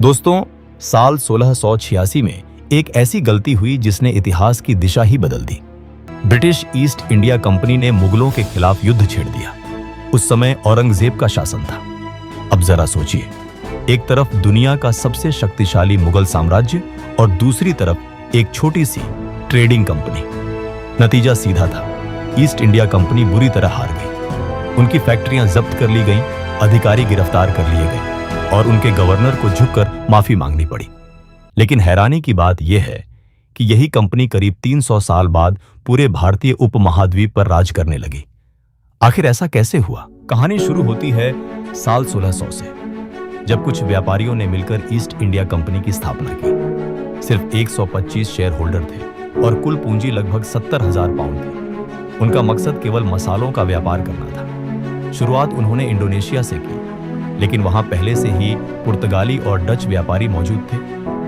दोस्तों, साल 1686 में एक ऐसी गलती हुई जिसने इतिहास की दिशा ही बदल दी। ब्रिटिश ईस्ट इंडिया कंपनी ने मुगलों के खिलाफ युद्ध छेड़ दिया। उस समय औरंगजेब का शासन था। अब जरा सोचिए, एक तरफ दुनिया का सबसे शक्तिशाली मुगल साम्राज्य और दूसरी तरफ एक छोटी सी ट्रेडिंग कंपनी। नतीजा सीधा था, ईस्ट इंडिया कंपनी बुरी तरह हार गई। उनकी फैक्ट्रियां जब्त कर ली गईं, अधिकारी गिरफ्तार कर लिए गए और उनके गवर्नर को झुककर माफी मांगनी पड़ी। लेकिन हैरानी की बात यह है कि यही कंपनी करीब 300 साल बाद पूरे भारतीय उपमहाद्वीप पर राज करने लगी। आखिर ऐसा कैसे हुआ? कहानी शुरू होती है साल 1600 से, जब कुछ व्यापारियों ने मिलकर ईस्ट इंडिया कंपनी की स्थापना की। सिर्फ 125 शेयर होल्डर थे और कुल पूंजी लगभग 70,000 पाउंड थी। उनका मकसद केवल मसालों का व्यापार करना था। शुरुआत उन्होंने इंडोनेशिया से की, लेकिन वहां पहले से ही पुर्तगाली और डच व्यापारी मौजूद थे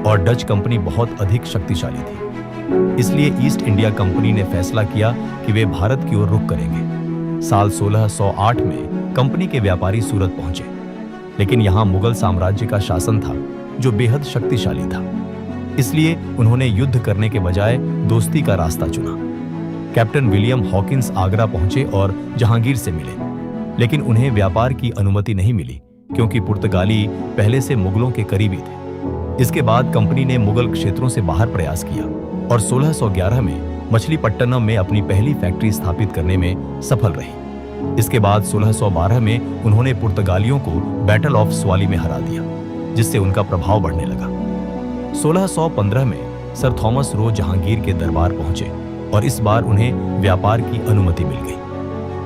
और डच कंपनी बहुत अधिक शक्तिशाली थी। इसलिए ईस्ट इंडिया कंपनी ने फैसला किया कि वे भारत की ओर रुख करेंगे। साल 1608 में कंपनी के व्यापारी सूरत पहुंचे, लेकिन यहां मुगल साम्राज्य का शासन था जो बेहद शक्तिशाली था। इसलिए उन्होंने युद्ध करने के बजाय दोस्ती का रास्ता चुना। कैप्टन विलियम हॉकिंस आगरा पहुंचे और जहांगीर से मिले, लेकिन उन्हें व्यापार की अनुमति नहीं मिली क्योंकि पुर्तगाली पहले से मुगलों के करीबी थे। इसके बाद कंपनी ने मुगल क्षेत्रों से बाहर प्रयास किया और 1611 में मछलीपट्टनम में अपनी पहली फैक्ट्री स्थापित करने में सफल रही। इसके बाद 1612 में उन्होंने पुर्तगालियों को बैटल ऑफ स्वाली में हरा दिया, जिससे उनका प्रभाव बढ़ने लगा। 1615 में सर थॉमस रो जहांगीर के दरबार पहुंचे और इस बार उन्हें व्यापार की अनुमति मिल गई।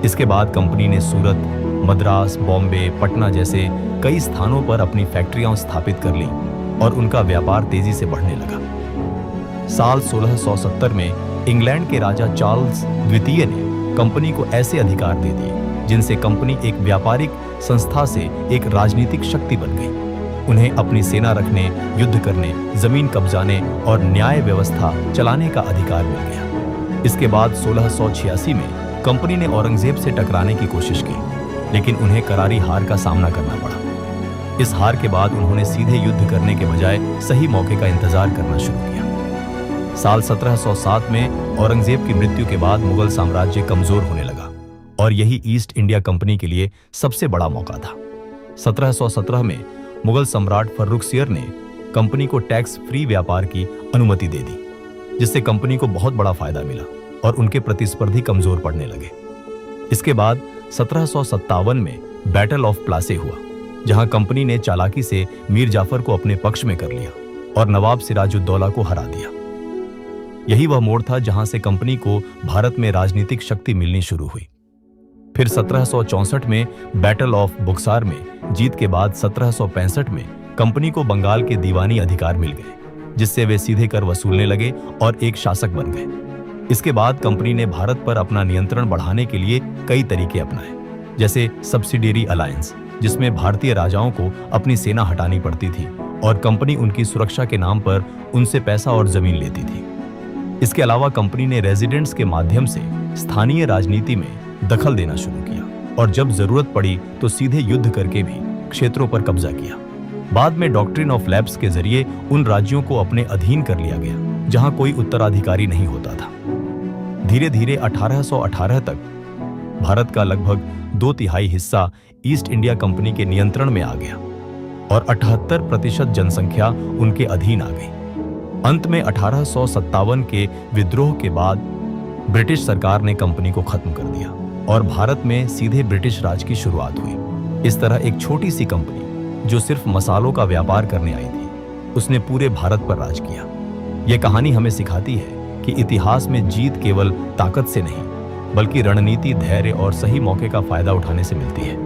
इसके बाद कंपनी ने सूरत, मद्रास, बॉम्बे, पटना जैसे कई स्थानों पर अपनी फैक्ट्रियां स्थापित कर लीं और उनका व्यापार तेजी से बढ़ने लगा। साल 1670 में इंग्लैंड के राजा चार्ल्स द्वितीय ने कंपनी को ऐसे अधिकार दे दिए जिनसे कंपनी एक व्यापारिक संस्था से एक राजनीतिक शक्ति बन गई। उन्हें अपनी सेना रखने, युद्ध करने, जमीन कब्जाने और न्याय व्यवस्था चलाने का अधिकार मिल गया। इसके बाद 1686 में कंपनी ने औरंगजेब से टकराने की कोशिश की, लेकिन उन्हें करारी हार का सामना करना पड़ा। इस हार के बाद उन्होंने सीधे युद्ध करने के बजाय सही मौके का इंतजार करना शुरू किया। साल 1707 में औरंगजेब की मृत्यु के बाद मुगल साम्राज्य कमजोर होने लगा और यही ईस्ट इंडिया कंपनी के लिए सबसे बड़ा मौका था। 1717 में मुगल सम्राट फर्रुखसियर ने कंपनी को टैक्स फ्री व्यापार की अनुमति दे दी, जिससे कंपनी को बहुत बड़ा फायदा मिला और उनके प्रतिस्पर्धी कमजोर पड़ने लगे। इसके बाद 1757 में बैटल ऑफ प्लासी हुआ, जहां कंपनी ने चालाकी से मीर जाफर को अपने पक्ष में कर लिया और नवाब सिराजुद्दौला को हरा दिया। यही वह मोड़ था जहां से कंपनी को भारत में राजनीतिक शक्ति मिलनी शुरू हुई। फिर 1764 में बैटल ऑफ बुक्सार में जीत के बाद 1765 में कंपनी को बंगाल के दीवानी अधिकार मिल गए, जिससे वे सीधे कर वसूलने लगे और एक शासक बन गए। इसके बाद कंपनी ने भारत पर अपना नियंत्रण बढ़ाने के लिए कई तरीके अपनाए, जैसे सब्सिडियरी अलायंस, जिसमें भारतीय राजाओं को अपनी सेना हटानी पड़ती थी और कंपनी उनकी सुरक्षा के नाम पर उनसे पैसा और जमीन लेती थी। इसके अलावा कंपनी ने रेजिडेंट्स के माध्यम से स्थानीय राजनीति में दखल देना शुरू किया और जब जरूरत पड़ी तो सीधे युद्ध करके भी क्षेत्रों पर कब्जा किया। बाद में डॉक्ट्रिन ऑफ लैप्स के जरिए उन राज्यों को अपने अधीन कर लिया गया जहां कोई उत्तराधिकारी नहीं होता था। धीरे धीरे 1818 तक भारत का लगभग 2/3 हिस्सा ईस्ट इंडिया कंपनी के नियंत्रण में आ गया और 78% जनसंख्या उनके अधीन आ गई। अंत में 1857 के विद्रोह के बाद ब्रिटिश सरकार ने कंपनी को खत्म कर दिया और भारत में सीधे ब्रिटिश राज की शुरुआत हुई। इस तरह एक छोटी सी कंपनी जो सिर्फ मसालों का व्यापार करने आई थी, उसने पूरे भारत पर राज किया। यह कहानी हमें सिखाती है कि इतिहास में जीत केवल ताकत से नहीं, बल्कि रणनीति, धैर्य और सही मौके का फायदा उठाने से मिलती है।